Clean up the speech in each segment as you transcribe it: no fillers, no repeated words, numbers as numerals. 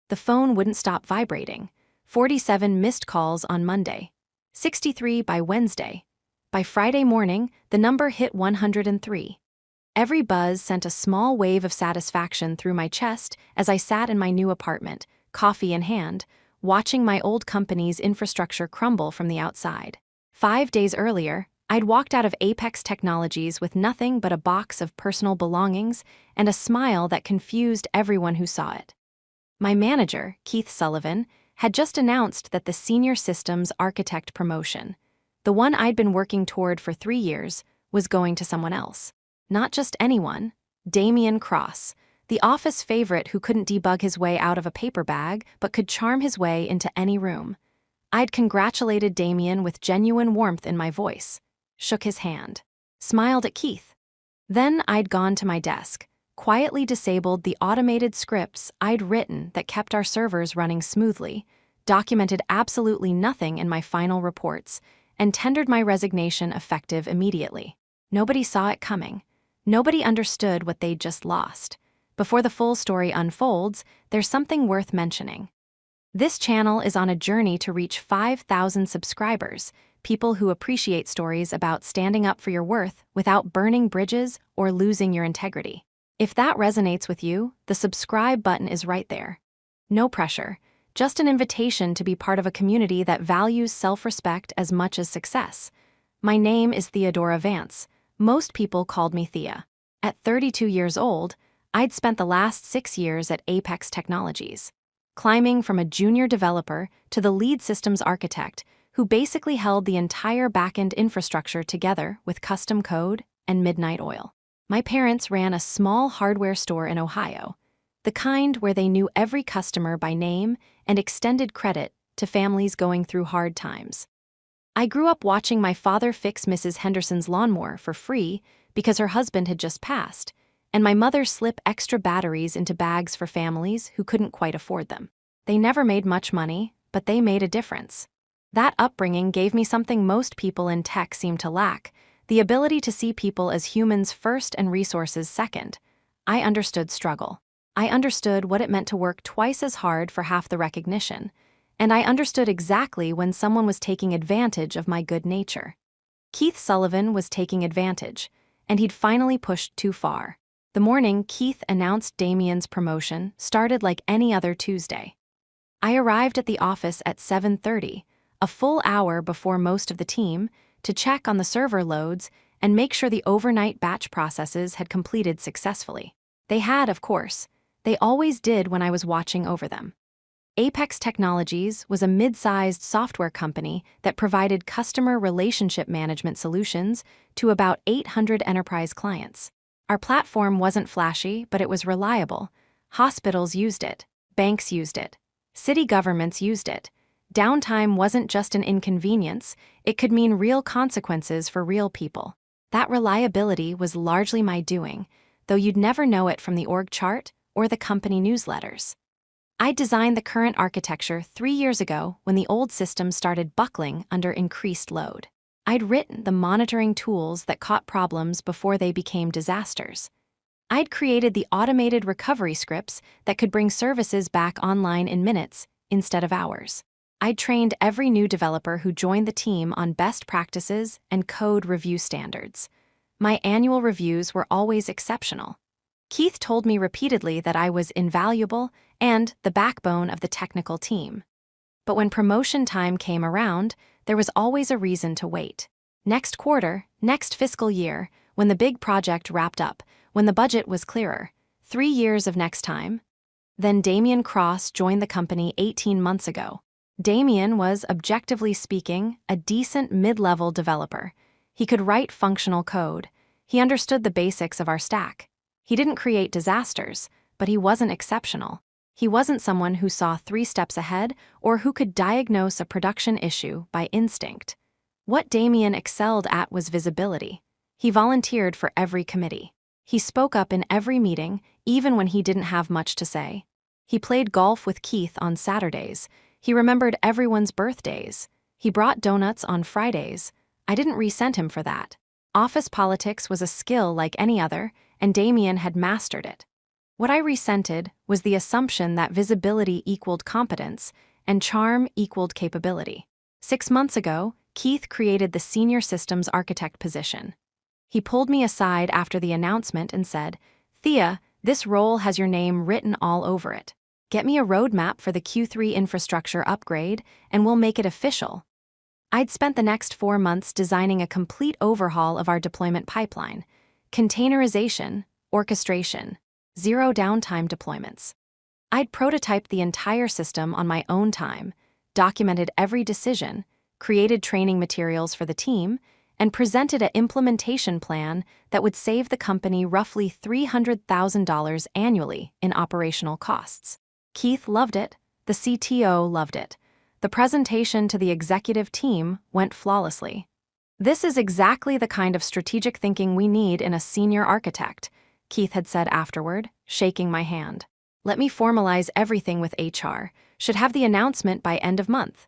The phone wouldn't stop vibrating. 47 missed calls on Monday. 63 by Wednesday. By Friday morning, the number hit 103. Every buzz sent a small wave of satisfaction through my chest as I sat in my new apartment, coffee in hand, watching my old company's infrastructure crumble from the outside. 5 days earlier, I'd walked out of Apex Technologies with nothing but a box of personal belongings and a smile that confused everyone who saw it. My manager, Keith Sullivan, had just announced that the senior systems architect promotion, the one I'd been working toward for 3 years, was going to someone else. Not just anyone, Damian Cross, the office favorite who couldn't debug his way out of a paper bag but could charm his way into any room. I'd congratulated Damian with genuine warmth in my voice, shook his hand, smiled at Keith. Then I'd gone to my desk, quietly disabled the automated scripts I'd written that kept our servers running smoothly, documented absolutely nothing in my final reports, and tendered my resignation effective immediately. Nobody saw it coming. Nobody understood what they'd just lost. Before the full story unfolds, there's something worth mentioning. This channel is on a journey to reach 5,000 subscribers, people who appreciate stories about standing up for your worth without burning bridges or losing your integrity. If that resonates with you, the subscribe button is right there. No pressure, just an invitation to be part of a community that values self-respect as much as success. My name is Theodora Vance. Most people called me Thea. At 32 years old, I'd spent the last 6 years at Apex Technologies, climbing from a junior developer to the lead systems architect who basically held the entire backend infrastructure together with custom code and midnight oil. My parents ran a small hardware store in Ohio, the kind where they knew every customer by name and extended credit to families going through hard times. I grew up watching my father fix Mrs. Henderson's lawnmower for free because her husband had just passed, and my mother slip extra batteries into bags for families who couldn't quite afford them. They never made much money, but they made a difference. That upbringing gave me something most people in tech seem to lack, the ability to see people as humans first and resources second. I understood struggle. I understood what it meant to work twice as hard for half the recognition. And I understood exactly when someone was taking advantage of my good nature. Keith Sullivan was taking advantage, and he'd finally pushed too far. The morning Keith announced Damian's promotion started like any other Tuesday. I arrived at the office at 7:30, a full hour before most of the team, to check on the server loads and make sure the overnight batch processes had completed successfully. They had, of course. They always did when I was watching over them. Apex Technologies was a mid-sized software company that provided customer relationship management solutions to about 800 enterprise clients. Our platform wasn't flashy, but it was reliable. Hospitals used it, banks used it, city governments used it. Downtime wasn't just an inconvenience, it could mean real consequences for real people. That reliability was largely my doing, though you'd never know it from the org chart or the company newsletters. I designed the current architecture 3 years ago when the old system started buckling under increased load. I'd written the monitoring tools that caught problems before they became disasters. I'd created the automated recovery scripts that could bring services back online in minutes instead of hours. I'd trained every new developer who joined the team on best practices and code review standards. My annual reviews were always exceptional. Keith told me repeatedly that I was invaluable and the backbone of the technical team. But when promotion time came around, there was always a reason to wait. Next quarter, next fiscal year, when the big project wrapped up, when the budget was clearer, 3 years of next time. Then Damian Cross joined the company 18 months ago. Damian was, objectively speaking, a decent mid-level developer. He could write functional code. He understood the basics of our stack. He didn't create disasters, but he wasn't exceptional. He wasn't someone who saw 3 steps ahead or who could diagnose a production issue by instinct. What Damian excelled at was visibility. He volunteered for every committee. He spoke up in every meeting, even when he didn't have much to say. He played golf with Keith on Saturdays. He remembered everyone's birthdays. He brought donuts on Fridays. I didn't resent him for that. Office politics was a skill like any other, and Damian had mastered it. What I resented was the assumption that visibility equaled competence and charm equaled capability. 6 months ago, Keith created the senior systems architect position. He pulled me aside after the announcement and said, "Thea, this role has your name written all over it. Get me a roadmap for the Q3 infrastructure upgrade, and we'll make it official." I'd spent the next 4 months designing a complete overhaul of our deployment pipeline: containerization, orchestration, zero downtime deployments. I'd prototyped the entire system on my own time, documented every decision, created training materials for the team, and presented an implementation plan that would save the company roughly $300,000 annually in operational costs. Keith loved it, the CTO loved it. The presentation to the executive team went flawlessly. "This is exactly the kind of strategic thinking we need in a senior architect," Keith had said afterward, shaking my hand. "Let me formalize everything with HR. Should have the announcement by end of month."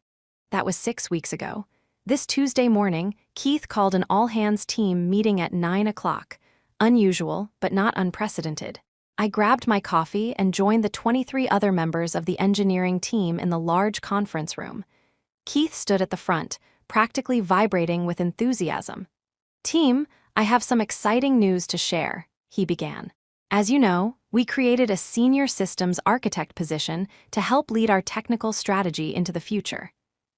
That was 6 weeks ago. This Tuesday morning, Keith called an all-hands team meeting at 9 o'clock. Unusual, but not unprecedented. I grabbed my coffee and joined the 23 other members of the engineering team in the large conference room. Keith stood at the front, practically vibrating with enthusiasm. "Team, I have some exciting news to share," he began. "As you know, we created a senior systems architect position to help lead our technical strategy into the future.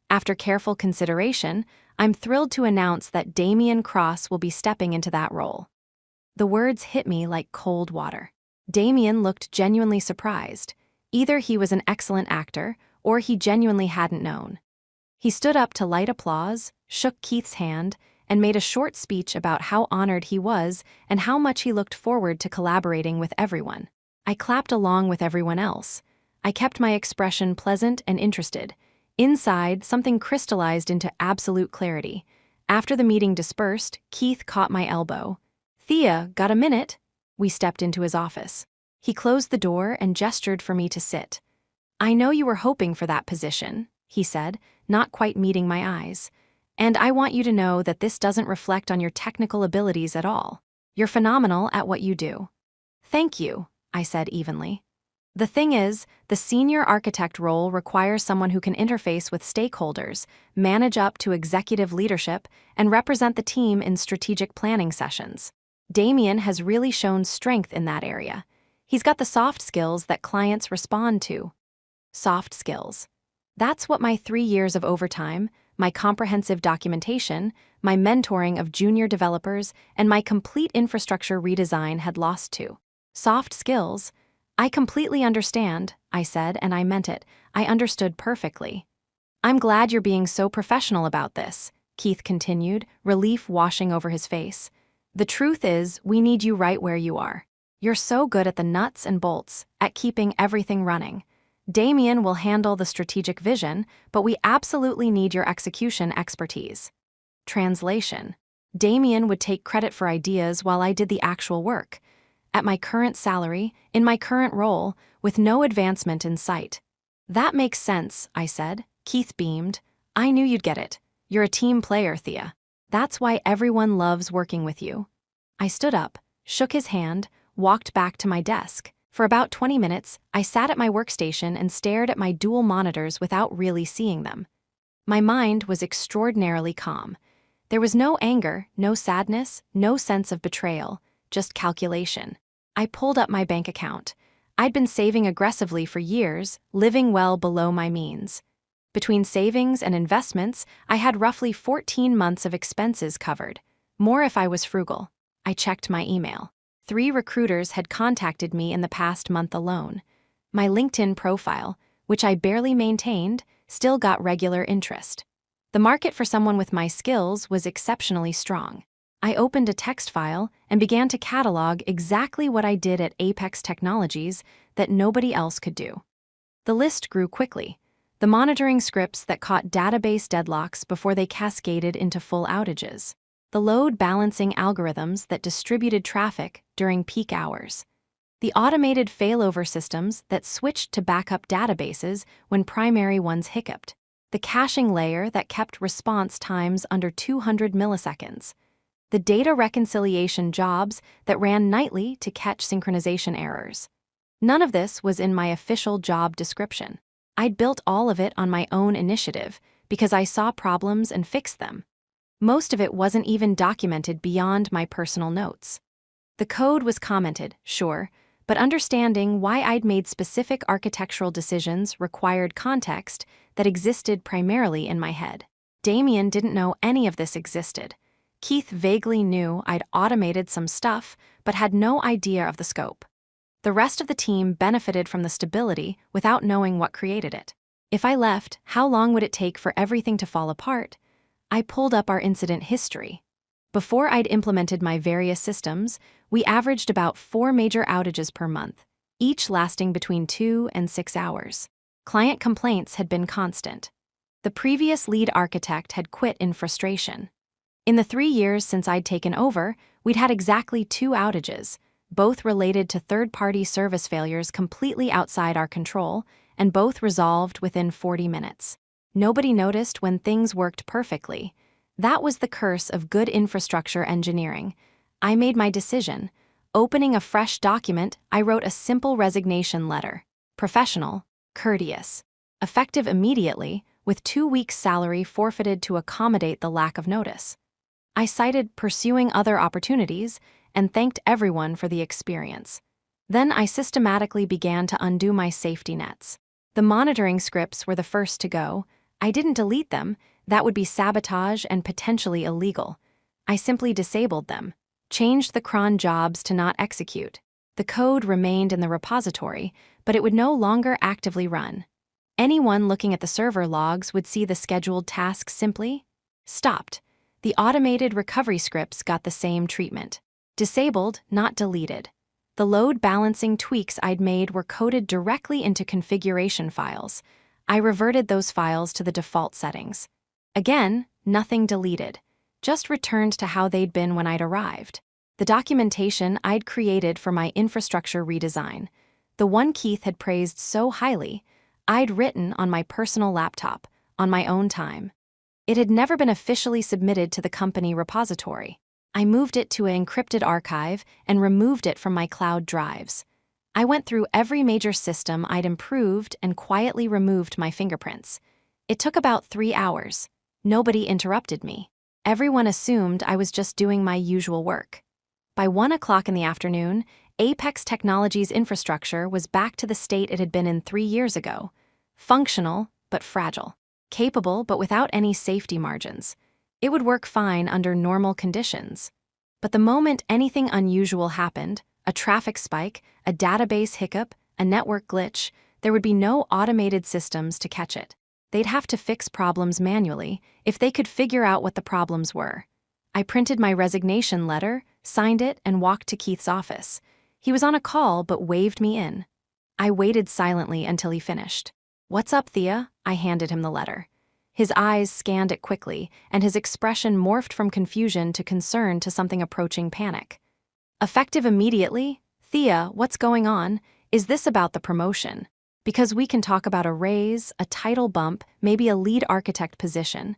After careful consideration, I'm thrilled to announce that Damian Cross will be stepping into that role." The words hit me like cold water. Damian looked genuinely surprised. Either he was an excellent actor, or he genuinely hadn't known. He stood up to light applause, shook Keith's hand, and made a short speech about how honored he was and how much he looked forward to collaborating with everyone. I clapped along with everyone else. I kept my expression pleasant and interested. Inside, something crystallized into absolute clarity. After the meeting dispersed, Keith caught my elbow. "Thea, got a minute?" We stepped into his office. He closed the door and gestured for me to sit. "I know you were hoping for that position," he said, not quite meeting my eyes. "And I want you to know that this doesn't reflect on your technical abilities at all. You're phenomenal at what you do." "Thank you," I said evenly. "The thing is, the senior architect role requires someone who can interface with stakeholders, manage up to executive leadership, and represent the team in strategic planning sessions. Damian has really shown strength in that area. He's got the soft skills that clients respond to." Soft skills. That's what my 3 years of overtime, my comprehensive documentation, my mentoring of junior developers, and my complete infrastructure redesign had lost to. Soft skills. "I completely understand," I said, and I meant it. I understood perfectly. "I'm glad you're being so professional about this," Keith continued, relief washing over his face. "The truth is, we need you right where you are. You're so good at the nuts and bolts, at keeping everything running. Damian will handle the strategic vision, but we absolutely need your execution expertise." Translation. Damian would take credit for ideas while I did the actual work. At my current salary, in my current role, with no advancement in sight. "That makes sense," I said. Keith beamed. "I knew you'd get it. You're a team player, Thea. That's why everyone loves working with you." I stood up, shook his hand, walked back to my desk. For about 20 minutes, I sat at my workstation and stared at my dual monitors without really seeing them. My mind was extraordinarily calm. There was no anger, no sadness, no sense of betrayal, just calculation. I pulled up my bank account. I'd been saving aggressively for years, living well below my means. Between savings and investments, I had roughly 14 months of expenses covered, more if I was frugal. I checked my email. 3 recruiters had contacted me in the past month alone. My LinkedIn profile, which I barely maintained, still got regular interest. The market for someone with my skills was exceptionally strong. I opened a text file and began to catalog exactly what I did at Apex Technologies that nobody else could do. The list grew quickly. The monitoring scripts that caught database deadlocks before they cascaded into full outages. The load balancing algorithms that distributed traffic during peak hours. The automated failover systems that switched to backup databases when primary ones hiccuped. The caching layer that kept response times under 200 milliseconds. The data reconciliation jobs that ran nightly to catch synchronization errors. None of this was in my official job description. I'd built all of it on my own initiative because I saw problems and fixed them. Most of it wasn't even documented beyond my personal notes. The code was commented, sure, but understanding why I'd made specific architectural decisions required context that existed primarily in my head. Damien didn't know any of this existed. Keith vaguely knew I'd automated some stuff, but had no idea of the scope. The rest of the team benefited from the stability without knowing what created it. If I left, how long would it take for everything to fall apart? I pulled up our incident history. Before I'd implemented my various systems, we averaged about 4 major outages per month, each lasting between 2 and 6 hours. Client complaints had been constant. The previous lead architect had quit in frustration. In the 3 years since I'd taken over, we'd had exactly 2 outages, both related to third-party service failures completely outside our control, and both resolved within 40 minutes. Nobody noticed when things worked perfectly. That was the curse of good infrastructure engineering. I made my decision. Opening a fresh document, I wrote a simple resignation letter. Professional, courteous. Effective immediately, with 2 weeks' salary forfeited to accommodate the lack of notice. I cited pursuing other opportunities and thanked everyone for the experience. Then I systematically began to undo my safety nets. The monitoring scripts were the first to go. I didn't delete them. That would be sabotage and potentially illegal. I simply disabled them, changed the cron jobs to not execute. The code remained in the repository, but it would no longer actively run. Anyone looking at the server logs would see the scheduled tasks simply stopped. The automated recovery scripts got the same treatment. Disabled, not deleted. The load balancing tweaks I'd made were coded directly into configuration files. I reverted those files to the default settings. Again, nothing deleted, just returned to how they'd been when I'd arrived. The documentation I'd created for my infrastructure redesign, the one Keith had praised so highly, I'd written on my personal laptop, on my own time. It had never been officially submitted to the company repository. I moved it to an encrypted archive and removed it from my cloud drives. I went through every major system I'd improved and quietly removed my fingerprints. It took about 3 hours. Nobody interrupted me. Everyone assumed I was just doing my usual work. By 1 o'clock in the afternoon, Apex Technologies' infrastructure was back to the state it had been in 3 years ago. Functional, but fragile. Capable, but without any safety margins. It would work fine under normal conditions. But the moment anything unusual happened, a traffic spike, a database hiccup, a network glitch, there would be no automated systems to catch it. They'd have to fix problems manually if they could figure out what the problems were. I printed my resignation letter, signed it, and walked to Keith's office. He was on a call but waved me in. I waited silently until he finished. "What's up, Thea?" I handed him the letter. His eyes scanned it quickly, and his expression morphed from confusion to concern to something approaching panic. "Effective immediately? Thea, what's going on? Is this about the promotion? Because we can talk about a raise, a title bump, maybe a lead architect position."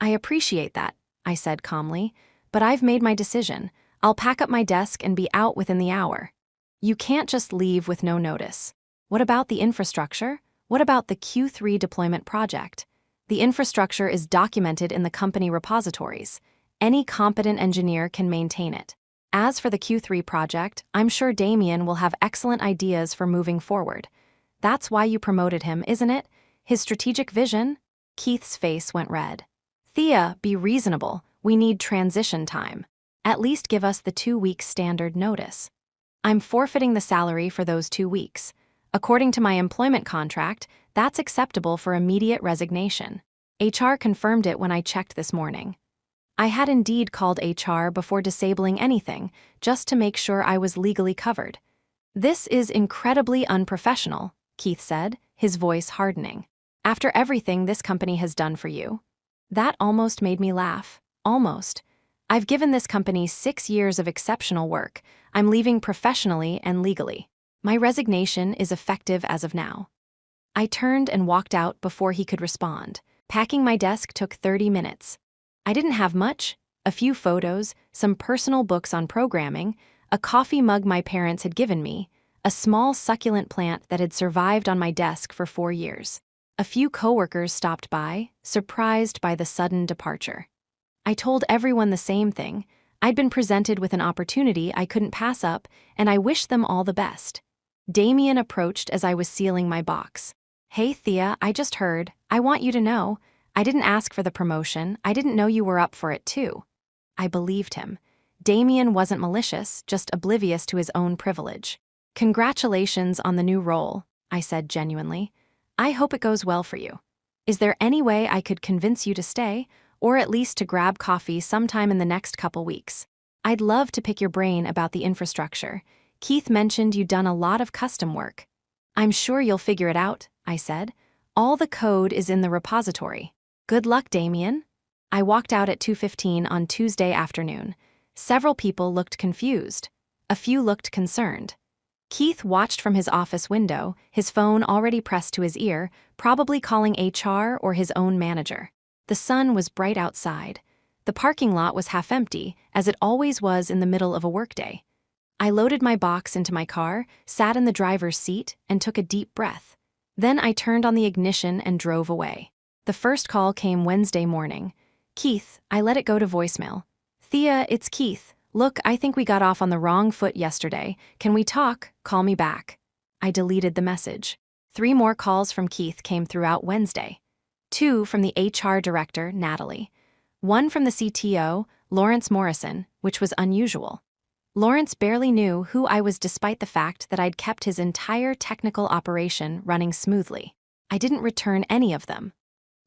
"I appreciate that," I said calmly, "but I've made my decision. I'll pack up my desk and be out within the hour." "You can't just leave with no notice." "What about the infrastructure? What about the Q3 deployment project?" "The infrastructure is documented in the company repositories. Any competent engineer can maintain it. As for the Q3 project, I'm sure Damien will have excellent ideas for moving forward. That's why you promoted him, isn't it? His strategic vision?" Keith's face went red. "Thea, be reasonable. We need transition time. At least give us the 2-week standard notice." "I'm forfeiting the salary for those 2 weeks. According to my employment contract, that's acceptable for immediate resignation. HR confirmed it when I checked this morning." I had indeed called HR before disabling anything, just to make sure I was legally covered. "This is incredibly unprofessional," Keith said, his voice hardening. "After everything this company has done for you." That almost made me laugh. Almost. I've given this company 6 years of exceptional work. I'm leaving professionally and legally. My resignation is effective as of now. I turned and walked out before he could respond. Packing my desk took 30 minutes. I didn't have much: a few photos, some personal books on programming, a coffee mug my parents had given me, a small succulent plant that had survived on my desk for 4 years. A few coworkers stopped by, surprised by the sudden departure. I told everyone the same thing. I'd been presented with an opportunity I couldn't pass up, and I wished them all the best. Damien approached as I was sealing my box. "Hey Thea, I just heard. I want you to know. I didn't ask for the promotion. I didn't know you were up for it too." I believed him. Damien wasn't malicious, just oblivious to his own privilege. "Congratulations on the new role," I said genuinely. "I hope it goes well for you. Is there any way I could convince you to stay, or at least to grab coffee sometime in the next couple weeks? I'd love to pick your brain about the infrastructure. Keith mentioned you'd done a lot of custom work." "I'm sure you'll figure it out," I said. "All the code is in the repository." "Good luck, Damien." I walked out at 2:15 on Tuesday afternoon. Several people looked confused. A few looked concerned. Keith watched from his office window, his phone already pressed to his ear, probably calling HR or his own manager. The sun was bright outside. The parking lot was half empty, as it always was in the middle of a workday. I loaded my box into my car, sat in the driver's seat, and took a deep breath. Then I turned on the ignition and drove away. The first call came Wednesday morning. "Keith," I let it go to voicemail. "Thea, it's Keith. Look, I think we got off on the wrong foot yesterday. Can we talk? Call me back." I deleted the message. 3 more calls from Keith came throughout Wednesday. 2 from the HR director, Natalie. 1 from the CTO, Lawrence Morrison, which was unusual. Lawrence barely knew who I was despite the fact that I'd kept his entire technical operation running smoothly. I didn't return any of them.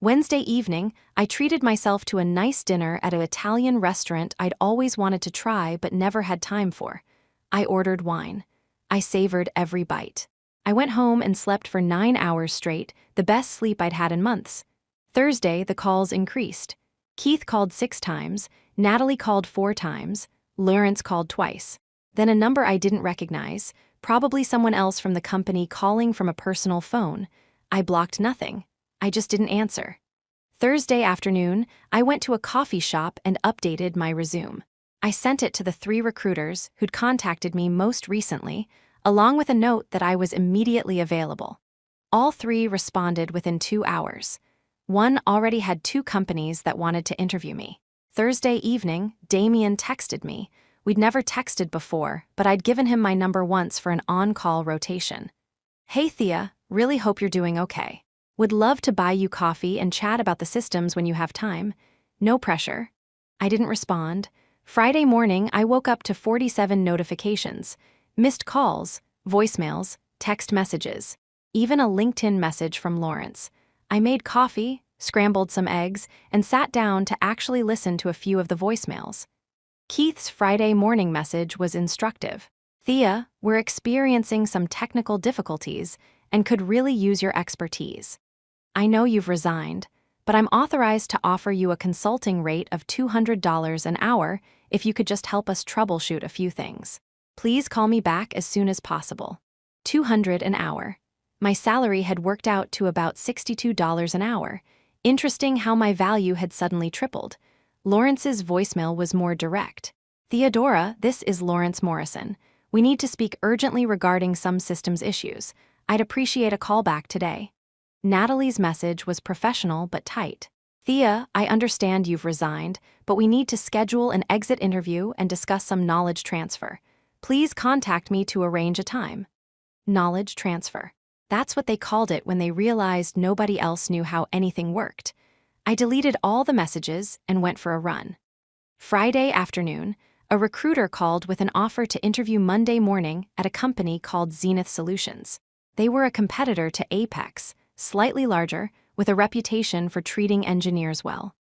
Wednesday evening, I treated myself to a nice dinner at an Italian restaurant I'd always wanted to try but never had time for. I ordered wine. I savored every bite. I went home and slept for 9 hours straight, the best sleep I'd had in months. Thursday, the calls increased. Keith called 6 times, Natalie called 4 times, Lawrence called twice. Then a number I didn't recognize, probably someone else from the company calling from a personal phone. I blocked nothing. I just didn't answer. Thursday afternoon, I went to a coffee shop and updated my resume. I sent it to the 3 recruiters who'd contacted me most recently, along with a note that I was immediately available. All 3 responded within 2 hours. One already had 2 companies that wanted to interview me. Thursday evening, Damien texted me. We'd never texted before, but I'd given him my number once for an on-call rotation. "Hey Thea, really hope you're doing okay. Would love to buy you coffee and chat about the systems when you have time. No pressure." I didn't respond. Friday morning, I woke up to 47 notifications, missed calls, voicemails, text messages, even a LinkedIn message from Lawrence. I made coffee, scrambled some eggs, and sat down to actually listen to a few of the voicemails. Keith's Friday morning message was instructive. "Thea, we're experiencing some technical difficulties and could really use your expertise. I know you've resigned, but I'm authorized to offer you a consulting rate of $200 an hour if you could just help us troubleshoot a few things. Please call me back as soon as possible." $200 an hour. My salary had worked out to about $62 an hour. Interesting how my value had suddenly tripled. Lawrence's voicemail was more direct. "Theodora, this is Lawrence Morrison. We need to speak urgently regarding some systems issues. I'd appreciate a call back today." Natalie's message was professional but tight. "Thea, I understand you've resigned, but we need to schedule an exit interview and discuss some knowledge transfer. Please contact me to arrange a time." Knowledge transfer. That's what they called it when they realized nobody else knew how anything worked. I deleted all the messages and went for a run. Friday afternoon, a recruiter called with an offer to interview Monday morning at a company called Zenith Solutions. They were a competitor to Apex, slightly larger, with a reputation for treating engineers well.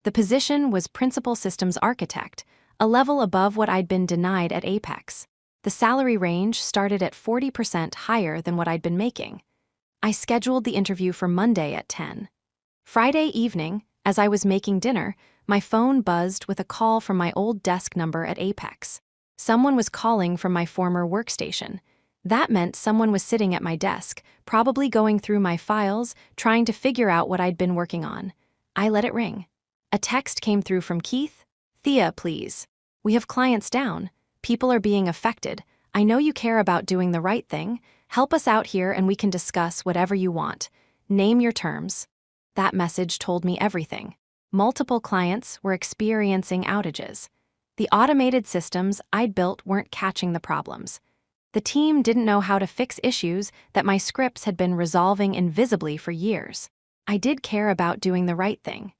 The position was Principal Systems Architect, a level above what I'd been denied at Apex. The salary range started at 40% higher than what I'd been making. I scheduled the interview for Monday at 10. Friday evening, as I was making dinner, my phone buzzed with a call from my old desk number at Apex. Someone was calling from my former workstation. That meant someone was sitting at my desk, probably going through my files, trying to figure out what I'd been working on. I let it ring. A text came through from Keith. "Thea, please. We have clients down. People are being affected. I know you care about doing the right thing. Help us out here and we can discuss whatever you want. Name your terms. That message told me everything. Multiple clients were experiencing outages. The automated systems I'd built weren't catching the problems. The team didn't know how to fix issues that my scripts had been resolving invisibly for years. I did care about doing the right thing.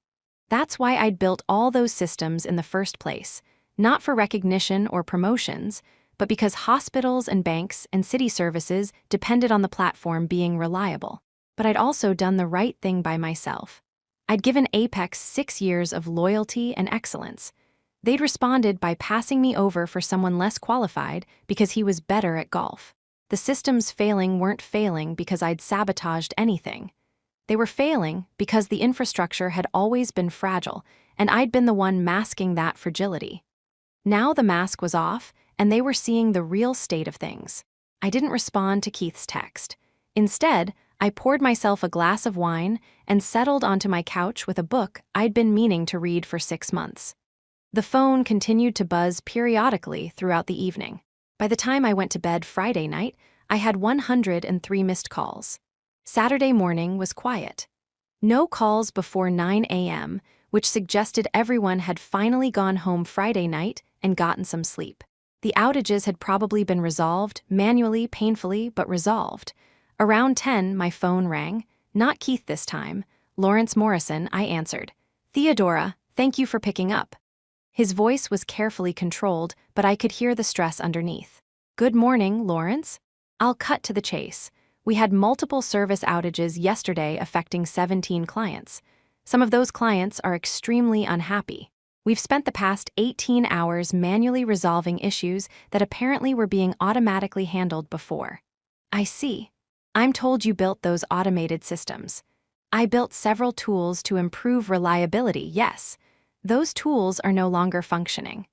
That's why I'd built all those systems in the first place, not for recognition or promotions, but because hospitals and banks and city services depended on the platform being reliable. But I'd also done the right thing by myself. I'd given Apex 6 years of loyalty and excellence. They'd responded by passing me over for someone less qualified because he was better at golf. The systems failing weren't failing because I'd sabotaged anything. They were failing because the infrastructure had always been fragile, and I'd been the one masking that fragility. Now the mask was off, and they were seeing the real state of things. I didn't respond to Keith's text. Instead, I poured myself a glass of wine and settled onto my couch with a book I'd been meaning to read for 6 months. The phone continued to buzz periodically throughout the evening. By the time I went to bed Friday night, I had 103 missed calls. Saturday morning was quiet. No calls before 9 a.m., which suggested everyone had finally gone home Friday night and gotten some sleep. The outages had probably been resolved, manually, painfully, but resolved. Around 10, my phone rang. Not Keith this time. Lawrence Morrison, I answered. Theodora, thank you for picking up. His voice was carefully controlled, but I could hear the stress underneath. Good morning, Lawrence. I'll cut to the chase. We had multiple service outages yesterday affecting 17 clients. Some of those clients are extremely unhappy. We've spent the past 18 hours manually resolving issues that apparently were being automatically handled before. I see. I'm told you built those automated systems. I built several tools to improve reliability, yes. Those tools are no longer functioning.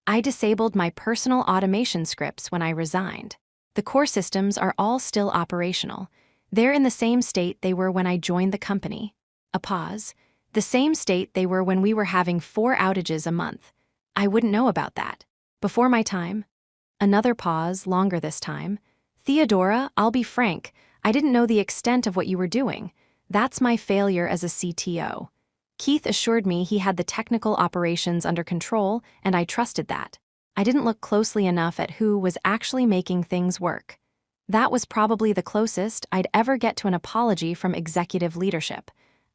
I disabled my personal automation scripts when I resigned. The core systems are all still operational. They're in the same state they were when I joined the company. A pause. The same state they were when we were having 4 outages a month. I wouldn't know about that. Before my time. Another pause, longer this time. Theodora, I'll be frank, I didn't know the extent of what you were doing. That's my failure as a CTO. Keith assured me he had the technical operations under control, and I trusted that. I didn't look closely enough at who was actually making things work. That was probably the closest I'd ever get to an apology from executive leadership.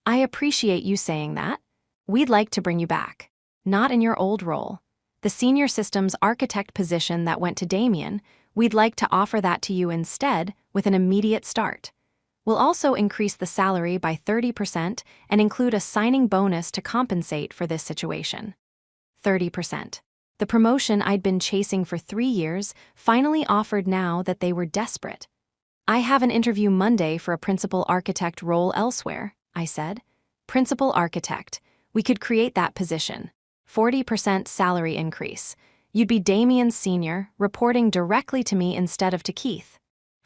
I appreciate you saying that. We'd like to bring you back. Not in your old role. The senior systems architect position that went to Damien, we'd like to offer that to you instead with an immediate start. We'll also increase the salary by 30% and include a signing bonus to compensate for this situation. 30%. The promotion I'd been chasing for 3 years finally offered now that they were desperate. I have an interview Monday for a principal architect role elsewhere, I said. Principal architect. We could create that position. 40% salary increase. You'd be Damien's senior, reporting directly to me instead of to Keith.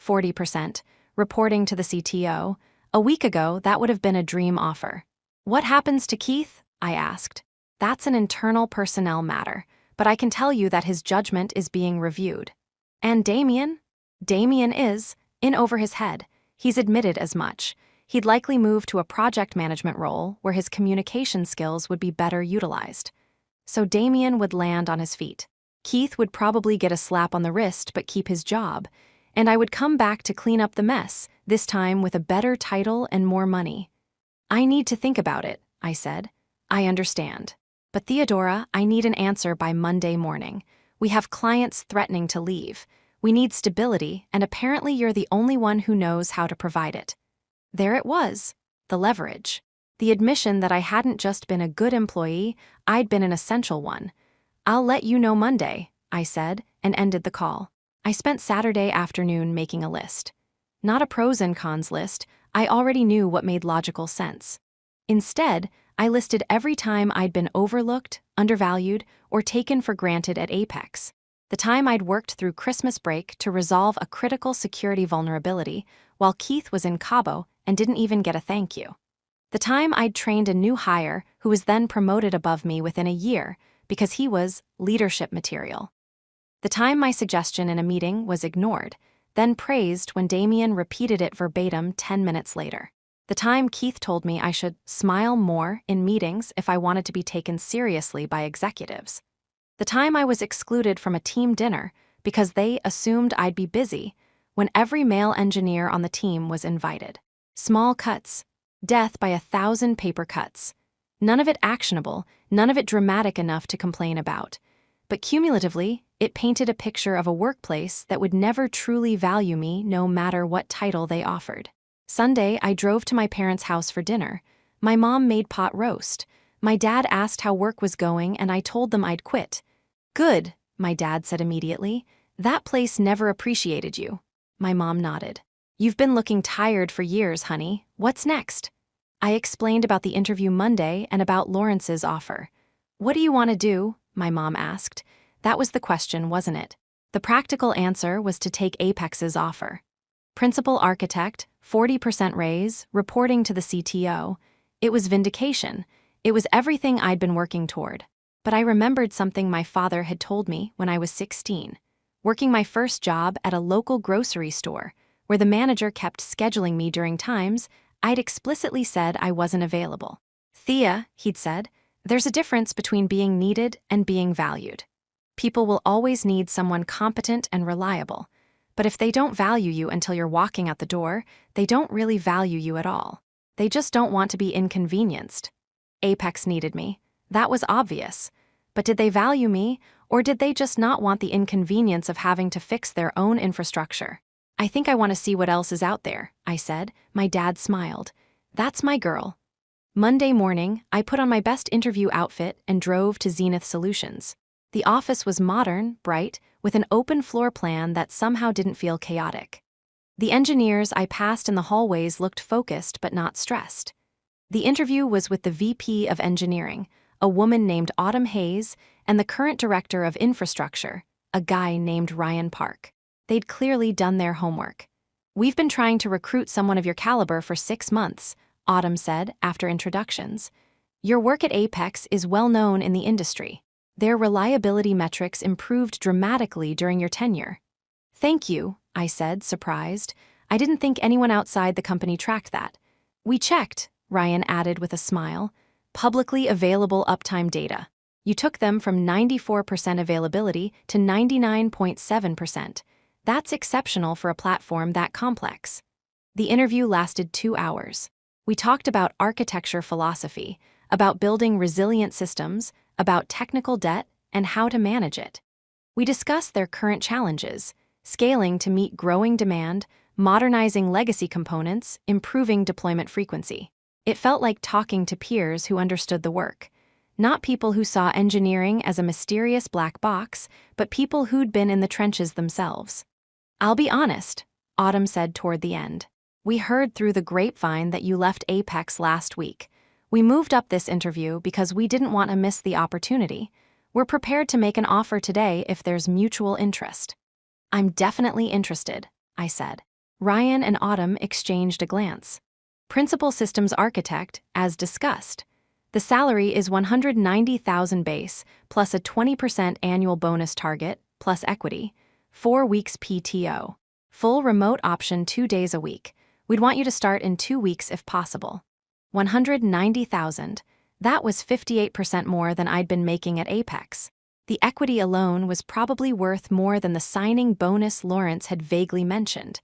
40%. Reporting to the CTO. A week ago, that would have been a dream offer. What happens to Keith? I asked. That's an internal personnel matter, but I can tell you that his judgment is being reviewed. And Damien? Damien is, in over his head. He's admitted as much. He'd likely move to a project management role where his communication skills would be better utilized. So Damien would land on his feet. Keith would probably get a slap on the wrist but keep his job. And I would come back to clean up the mess, this time with a better title and more money. I need to think about it, I said. I understand. But Theodora, I need an answer by Monday morning. We have clients threatening to leave. We need stability, and apparently you're the only one who knows how to provide it. There it was, the leverage. The admission that I hadn't just been a good employee, I'd been an essential one. I'll let you know Monday, I said, and ended the call. I spent Saturday afternoon making a list. Not a pros and cons list, I already knew what made logical sense. Instead, I listed every time I'd been overlooked, undervalued, or taken for granted at Apex. The time I'd worked through Christmas break to resolve a critical security vulnerability while Keith was in Cabo and didn't even get a thank you. The time I'd trained a new hire who was then promoted above me within a year because he was leadership material. The time my suggestion in a meeting was ignored, then praised when Damien repeated it verbatim 10 minutes later. The time Keith told me I should smile more in meetings if I wanted to be taken seriously by executives. The time I was excluded from a team dinner because they assumed I'd be busy when every male engineer on the team was invited. Small cuts. Death by 1,000 paper cuts. None of it actionable, none of it dramatic enough to complain about. But cumulatively, it painted a picture of a workplace that would never truly value me no matter what title they offered. Sunday, I drove to my parents' house for dinner. My mom made pot roast. My dad asked how work was going and I told them I'd quit. "Good," my dad said immediately. "That place never appreciated you." My mom nodded. "You've been looking tired for years, honey. What's next?" I explained about the interview Monday and about Lawrence's offer. "What do you want to do?" my mom asked. That was the question, wasn't it? The practical answer was to take Apex's offer. Principal architect, 40% raise, reporting to the CTO. It was vindication. It was everything I'd been working toward. But I remembered something my father had told me when I was 16, working my first job at a local grocery store, where the manager kept scheduling me during times I'd explicitly said I wasn't available. "Thea," he'd said, "there's a difference between being needed and being valued. People will always need someone competent and reliable, but if they don't value you until you're walking out the door, they don't really value you at all. They just don't want to be inconvenienced." Apex needed me. That was obvious. But did they value me, or did they just not want the inconvenience of having to fix their own infrastructure? "I think I want to see what else is out there," I said. My dad smiled. "That's my girl." Monday morning, I put on my best interview outfit and drove to Zenith Solutions. The office was modern, bright, with an open floor plan that somehow didn't feel chaotic. The engineers I passed in the hallways looked focused but not stressed. The interview was with the VP of Engineering, a woman named Autumn Hayes, and the current director of infrastructure, a guy named Ryan Park. They'd clearly done their homework. "We've been trying to recruit someone of your caliber for 6 months, Autumn said after introductions. "Your work at Apex is well known in the industry. Their reliability metrics improved dramatically during your tenure." "Thank you," I said, surprised. I didn't think anyone outside the company tracked that. "We checked," Ryan added with a smile. "Publicly available uptime data. You took them from 94% availability to 99.7%. That's exceptional for a platform that complex." The interview lasted 2 hours. We talked about architecture philosophy, about building resilient systems, about technical debt, and how to manage it. We discussed their current challenges, scaling to meet growing demand, modernizing legacy components, improving deployment frequency. It felt like talking to peers who understood the work. Not people who saw engineering as a mysterious black box, but people who'd been in the trenches themselves. "I'll be honest," Autumn said toward the end. "We heard through the grapevine that you left Apex last week. We moved up this interview because we didn't want to miss the opportunity. We're prepared to make an offer today if there's mutual interest." "I'm definitely interested," I said. Ryan and Autumn exchanged a glance. Principal systems architect, as discussed. The salary is $190,000 base, plus a 20% annual bonus target, plus equity. 4 weeks PTO. Full remote option 2 days a week. We'd want you to start in 2 weeks if possible. $190,000. That was 58% more than I'd been making at Apex. The equity alone was probably worth more than the signing bonus Lawrence had vaguely mentioned.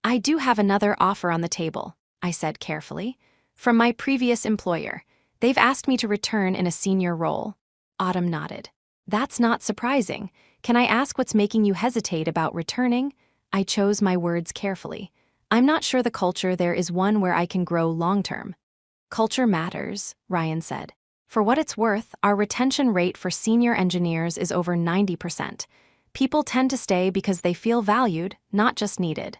"I do have another offer on the table," I said carefully. "From my previous employer. They've asked me to return in a senior role." Autumn nodded. "That's not surprising. Can I ask what's making you hesitate about returning?" I chose my words carefully. "I'm not sure the culture there is one where I can grow long-term." "Culture matters," Ryan said. "For what it's worth, our retention rate for senior engineers is over 90%. People tend to stay because they feel valued, not just needed."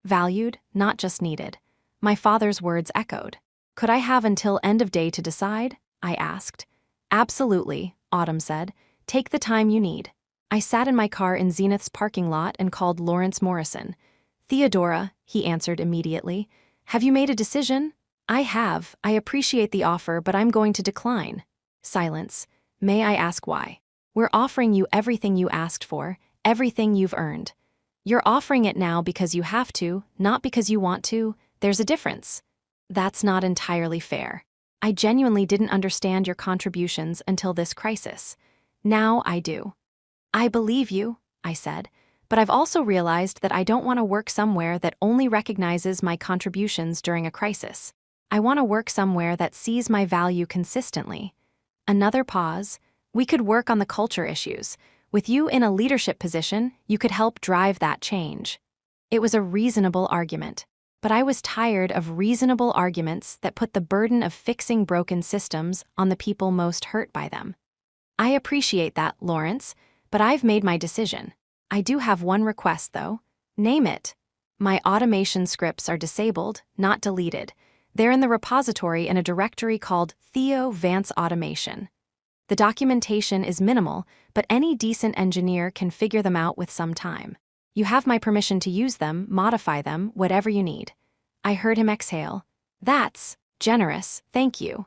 Valued, not just needed. My father's words echoed. "Could I have until end of day to decide?" I asked. "Absolutely," Autumn said. "Take the time you need." I sat in my car in Zenith's parking lot and called Lawrence Morrison. "Theodora," he answered immediately. "Have you made a decision?" "I have. I appreciate the offer, but I'm going to decline." Silence. "May I ask why?" "We're offering you everything you asked for, Everything you've earned. You're offering it now because you have to, not because you want to. There's a difference. That's not entirely fair. I genuinely didn't understand your contributions until this crisis. Now I do. I believe you, I said, but I've also realized that I don't want to work somewhere that only recognizes my contributions during a crisis. I want to work somewhere that sees my value consistently. Another pause. We could work on the culture issues. With you in a leadership position, you could help drive that change. It was a reasonable argument, but I was tired of reasonable arguments that put the burden of fixing broken systems on the people most hurt by them. I appreciate that, Lawrence, but I've made my decision. I do have one request, though. Name it. My automation scripts are disabled, not deleted. They're in the repository in a directory called Theo Vance Automation. The documentation is minimal, but any decent engineer can figure them out with some time. You have my permission to use them, modify them, whatever you need. I heard him exhale. That's generous, thank you.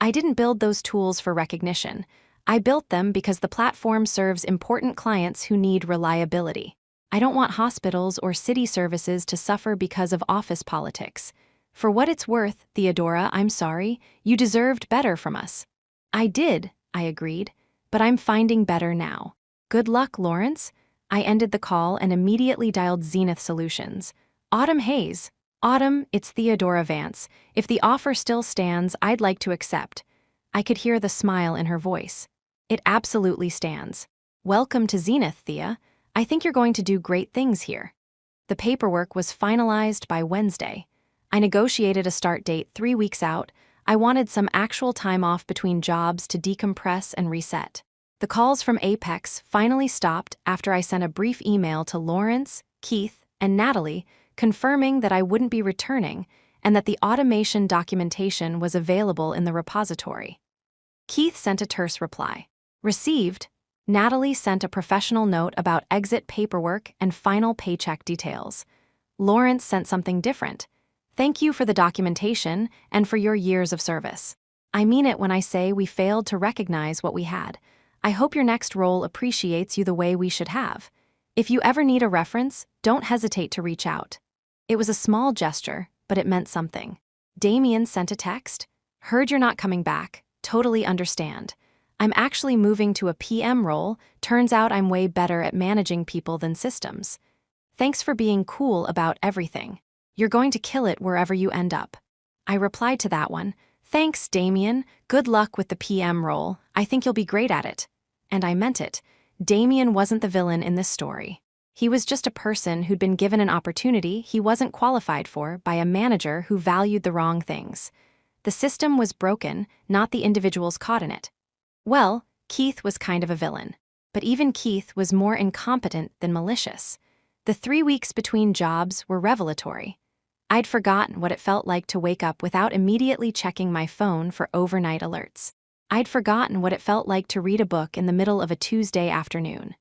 I didn't build those tools for recognition. I built them because the platform serves important clients who need reliability. I don't want hospitals or city services to suffer because of office politics. For what it's worth, Theodora, I'm sorry, you deserved better from us. I did, I agreed, but I'm finding better now. Good luck, Lawrence. I ended the call and immediately dialed Zenith Solutions. Autumn Hayes. Autumn, it's Theodora Vance. If the offer still stands, I'd like to accept. I could hear the smile in her voice. It absolutely stands. Welcome to Zenith, Thea. I think you're going to do great things here. The paperwork was finalized by Wednesday. I negotiated a start date 3 weeks out. I wanted some actual time off between jobs to decompress and reset. The calls from Apex finally stopped after I sent a brief email to Lawrence, Keith, and Natalie confirming that I wouldn't be returning and that the automation documentation was available in the repository. Keith sent a terse reply. Received. Natalie sent a professional note about exit paperwork and final paycheck details. Lawrence sent something different. Thank you for the documentation and for your years of service. I mean it when I say we failed to recognize what we had. I hope your next role appreciates you the way we should have. If you ever need a reference, don't hesitate to reach out. It was a small gesture, but it meant something. Damien sent a text. Heard you're not coming back. Totally understand. I'm actually moving to a PM role. Turns out I'm way better at managing people than systems. Thanks for being cool about everything. You're going to kill it wherever you end up. I replied to that one. Thanks, Damien. Good luck with the PM role. I think you'll be great at it. And I meant it. Damien wasn't the villain in this story. He was just a person who'd been given an opportunity he wasn't qualified for by a manager who valued the wrong things. The system was broken, not the individuals caught in it. Well, Keith was kind of a villain. But even Keith was more incompetent than malicious. The 3 weeks between jobs were revelatory. I'd forgotten what it felt like to wake up without immediately checking my phone for overnight alerts. I'd forgotten what it felt like to read a book in the middle of a Tuesday afternoon.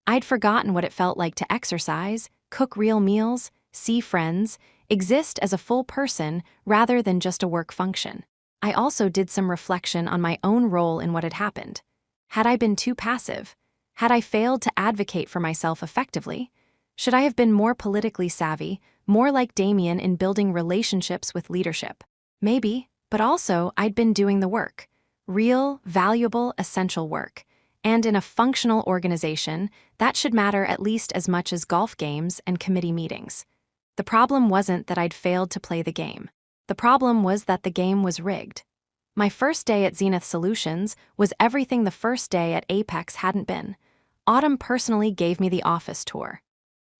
I'd forgotten what it felt like to exercise, cook real meals, see friends, exist as a full person rather than just a work function. I also did some reflection on my own role in what had happened. Had I been too passive? Had I failed to advocate for myself effectively? Should I have been more politically savvy, more like Damien in building relationships with leadership? Maybe, but also I'd been doing the work. Real, valuable, essential work. And in a functional organization, that should matter at least as much as golf games and committee meetings. The problem wasn't that I'd failed to play the game. The problem was that the game was rigged. My first day at Zenith Solutions was everything the first day at Apex hadn't been. Autumn personally gave me the office tour.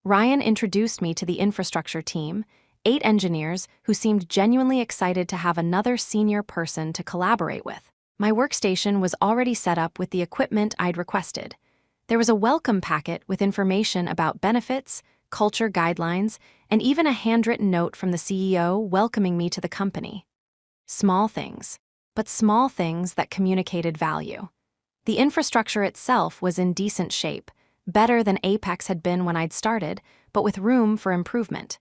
Ryan introduced me to the infrastructure team, 8 engineers who seemed genuinely excited to have another senior person to collaborate with. My workstation was already set up with the equipment I'd requested. There was a welcome packet with information about benefits, culture guidelines, and even a handwritten note from the CEO welcoming me to the company. Small things, but small things that communicated value. The infrastructure itself was in decent shape, better than Apex had been when I'd started, but with room for improvement.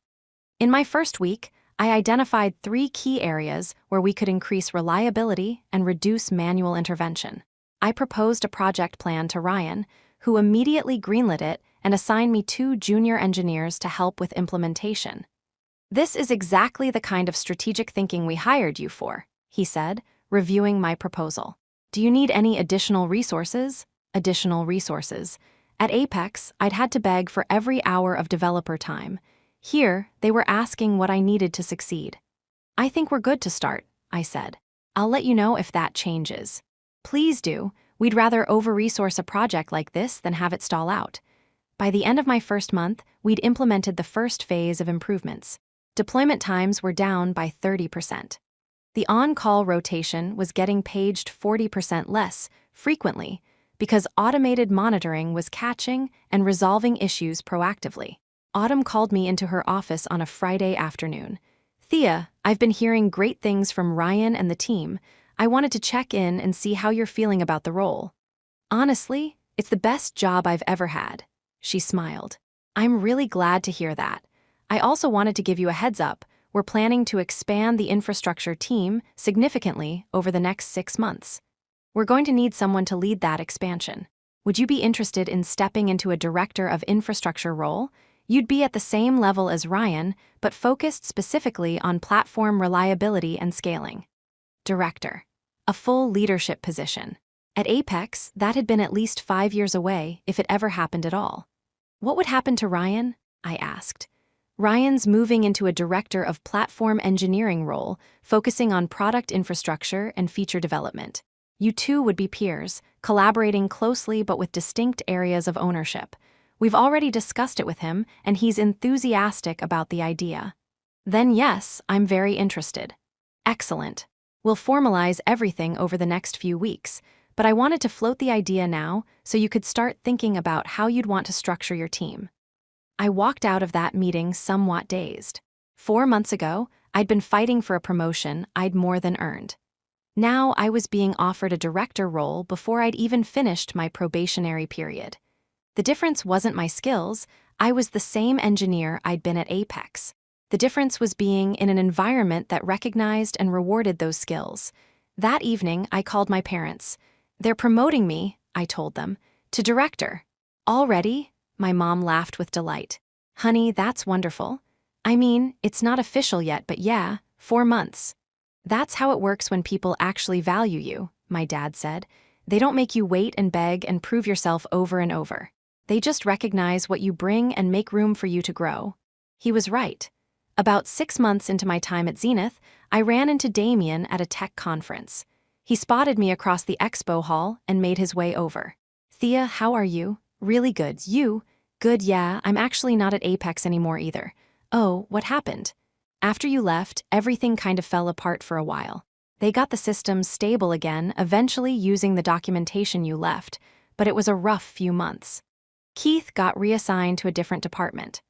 In my first week, I identified 3 key areas where we could increase reliability and reduce manual intervention. I proposed a project plan to Ryan, who immediately greenlit it and assign me 2 junior engineers to help with implementation. This is exactly the kind of strategic thinking we hired you for, he said, reviewing my proposal. Do you need any additional resources? Additional resources. At Apex, I'd had to beg for every hour of developer time. Here, they were asking what I needed to succeed. I think we're good to start, I said. I'll let you know if that changes. Please do. We'd rather over-resource a project like this than have it stall out. By the end of my first month, we'd implemented the first phase of improvements. Deployment times were down by 30%. The on-call rotation was getting paged 40% less frequently because automated monitoring was catching and resolving issues proactively. Autumn called me into her office on a Friday afternoon. Thea, I've been hearing great things from Ryan and the team. I wanted to check in and see how you're feeling about the role. Honestly, it's the best job I've ever had. She smiled. I'm really glad to hear that. I also wanted to give you a heads up. We're planning to expand the infrastructure team significantly over the next 6 months. We're going to need someone to lead that expansion. Would you be interested in stepping into a director of infrastructure role? You'd be at the same level as Ryan, but focused specifically on platform reliability and scaling. Director. A full leadership position. At Apex, that had been at least 5 years away, if it ever happened at all. What would happen to Ryan? I asked. Ryan's moving into a director of platform engineering role, focusing on product infrastructure and feature development. You two would be peers, collaborating closely but with distinct areas of ownership. We've already discussed it with him, and he's enthusiastic about the idea. Then yes, I'm very interested. Excellent. We'll formalize everything over the next few weeks, but I wanted to float the idea now so you could start thinking about how you'd want to structure your team. I walked out of that meeting somewhat dazed. 4 months ago, I'd been fighting for a promotion I'd more than earned. Now I was being offered a director role before I'd even finished my probationary period. The difference wasn't my skills, I was the same engineer I'd been at Apex. The difference was being in an environment that recognized and rewarded those skills. That evening, I called my parents. They're promoting me, I told them, to director. Already? My mom laughed with delight. Honey, that's wonderful. I mean, it's not official yet, but yeah, 4 months. That's how it works when people actually value you, my dad said. They don't make you wait and beg and prove yourself over and over. They just recognize what you bring and make room for you to grow. He was right. About 6 months into my time at Zenith, I ran into Damien at a tech conference. He spotted me across the expo hall and made his way over. Thea, how are you? Really good. You? Good, yeah, I'm actually not at Apex anymore either. Oh, what happened? After you left, everything kind of fell apart for a while. They got the systems stable again, eventually using the documentation you left, but it was a rough few months. Keith got reassigned to a different department.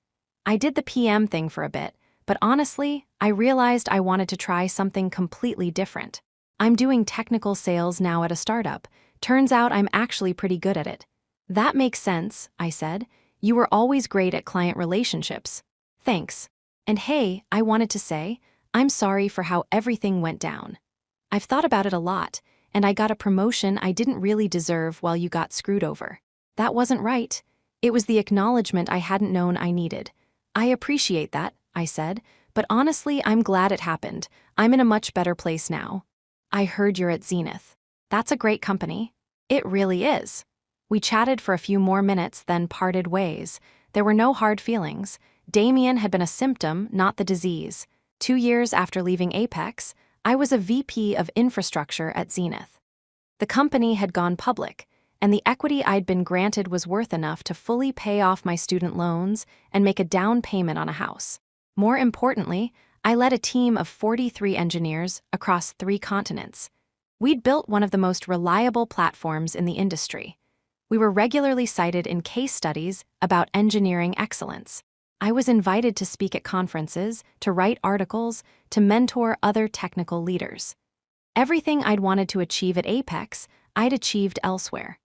I did the PM thing for a bit, but honestly, I realized I wanted to try something completely different. I'm doing technical sales now at a startup. Turns out I'm actually pretty good at it. That makes sense, I said. You were always great at client relationships. Thanks. And hey, I wanted to say, I'm sorry for how everything went down. I've thought about it a lot, and I got a promotion I didn't really deserve while you got screwed over. That wasn't right. It was the acknowledgement I hadn't known I needed. I appreciate that, I said, but honestly, I'm glad it happened. I'm in a much better place now. I heard you're at Zenith. That's a great company. It really is. We chatted for a few more minutes, then parted ways. There were no hard feelings. Damien had been a symptom, not the disease. 2 years after leaving Apex, I was a VP of infrastructure at Zenith. The company had gone public, and the equity I'd been granted was worth enough to fully pay off my student loans and make a down payment on a house. More importantly, I led a team of 43 engineers across 3 continents. We'd built one of the most reliable platforms in the industry. We were regularly cited in case studies about engineering excellence. I was invited to speak at conferences, to write articles, to mentor other technical leaders. Everything I'd wanted to achieve at Apex, I'd achieved elsewhere.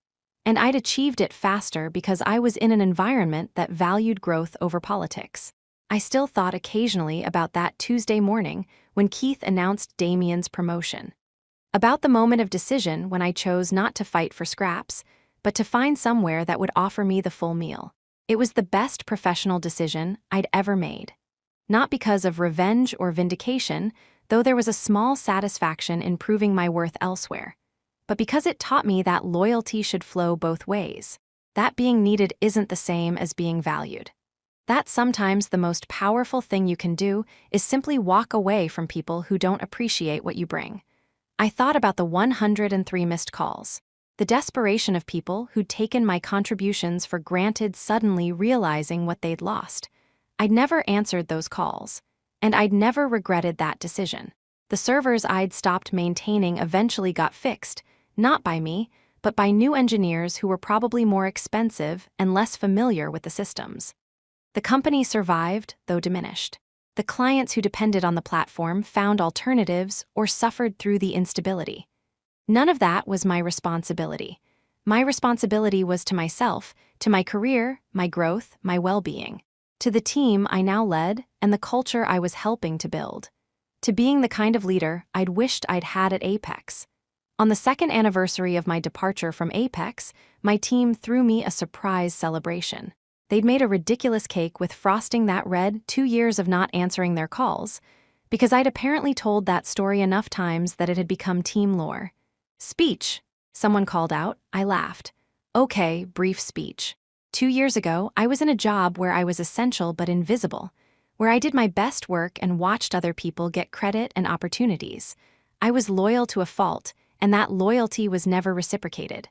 And I'd achieved it faster because I was in an environment that valued growth over politics. I still thought occasionally about that Tuesday morning when Keith announced Damien's promotion. About the moment of decision when I chose not to fight for scraps, but to find somewhere that would offer me the full meal. It was the best professional decision I'd ever made. Not because of revenge or vindication, though there was a small satisfaction in proving my worth elsewhere, but because it taught me that loyalty should flow both ways. That being needed isn't the same as being valued. That sometimes the most powerful thing you can do is simply walk away from people who don't appreciate what you bring. I thought about the 103 missed calls. The desperation of people who'd taken my contributions for granted, suddenly realizing what they'd lost. I'd never answered those calls, and I'd never regretted that decision. The servers I'd stopped maintaining eventually got fixed, not by me, but by new engineers who were probably more expensive and less familiar with the systems. The company survived, though diminished. The clients who depended on the platform found alternatives or suffered through the instability. None of that was my responsibility. My responsibility was to myself, to my career, my growth, my well-being, to the team I now led and the culture I was helping to build, to being the kind of leader I'd wished I'd had at Apex. On the second anniversary of my departure from Apex, my team threw me a surprise celebration. They'd made a ridiculous cake with frosting that read 2 years of not answering their calls, because I'd apparently told that story enough times that it had become team lore. Speech, someone called out. I laughed. Okay, brief speech. 2 years ago, I was in a job where I was essential but invisible, where I did my best work and watched other people get credit and opportunities. I was loyal to a fault, and that loyalty was never reciprocated.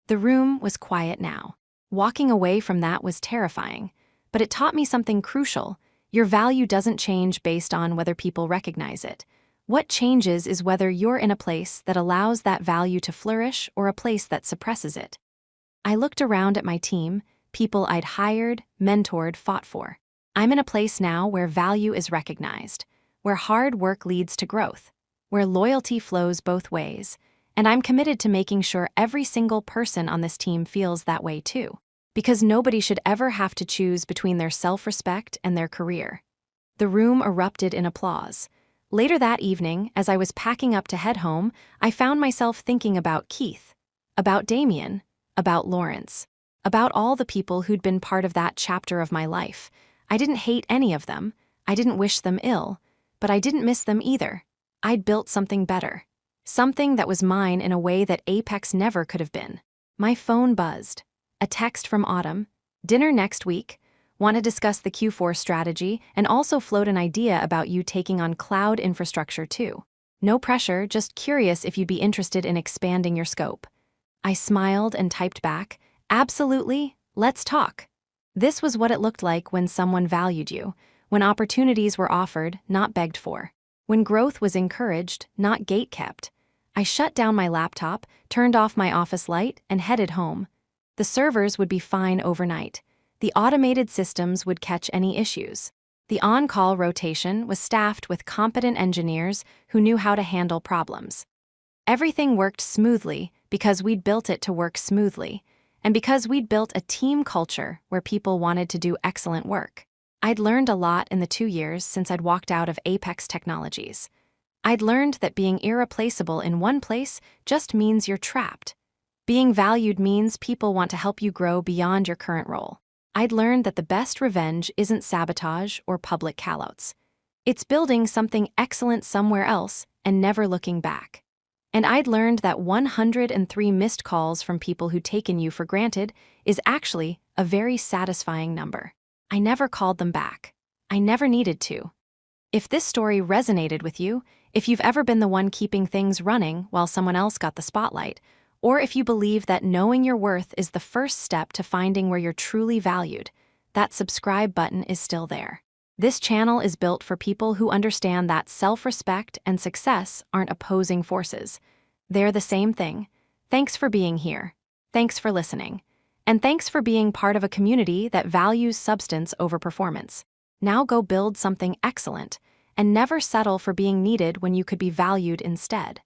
The room was quiet now. Walking away from that was terrifying, but it taught me something crucial. Your value doesn't change based on whether people recognize it. What changes is whether you're in a place that allows that value to flourish or a place that suppresses it. I looked around at my team, people I'd hired, mentored, fought for. I'm in a place now where value is recognized, where hard work leads to growth, where loyalty flows both ways, and I'm committed to making sure every single person on this team feels that way too, because nobody should ever have to choose between their self-respect and their career. The room erupted in applause. Later that evening, as I was packing up to head home, I found myself thinking about Keith, about Damien, about Lawrence, about all the people who'd been part of that chapter of my life. I didn't hate any of them, I didn't wish them ill, but I didn't miss them either. I'd built something better, something that was mine in a way that Apex never could have been. My phone buzzed. A text from Autumn. Dinner next week. Want to discuss the Q4 strategy and also float an idea about you taking on cloud infrastructure too. No pressure, just curious if you'd be interested in expanding your scope. I smiled and typed back, absolutely, let's talk. This was what it looked like when someone valued you, when opportunities were offered, not begged for, when growth was encouraged, not gate-kept. I shut down my laptop, turned off my office light, and headed home. The servers would be fine overnight. The automated systems would catch any issues. The on-call rotation was staffed with competent engineers who knew how to handle problems. Everything worked smoothly because we'd built it to work smoothly, and because we'd built a team culture where people wanted to do excellent work. I'd learned a lot in the 2 years since I'd walked out of Apex Technologies. I'd learned that being irreplaceable in one place just means you're trapped. Being valued means people want to help you grow beyond your current role. I'd learned that the best revenge isn't sabotage or public callouts. It's building something excellent somewhere else and never looking back. And I'd learned that 103 missed calls from people who'd taken you for granted is actually a very satisfying number. I never called them back. I never needed to. If this story resonated with you, if you've ever been the one keeping things running while someone else got the spotlight, or if you believe that knowing your worth is the first step to finding where you're truly valued, that subscribe button is still there. This channel is built for people who understand that self-respect and success aren't opposing forces. They're the same thing. Thanks for being here. Thanks for listening. And thanks for being part of a community that values substance over performance. Now go build something excellent, and never settle for being needed when you could be valued instead.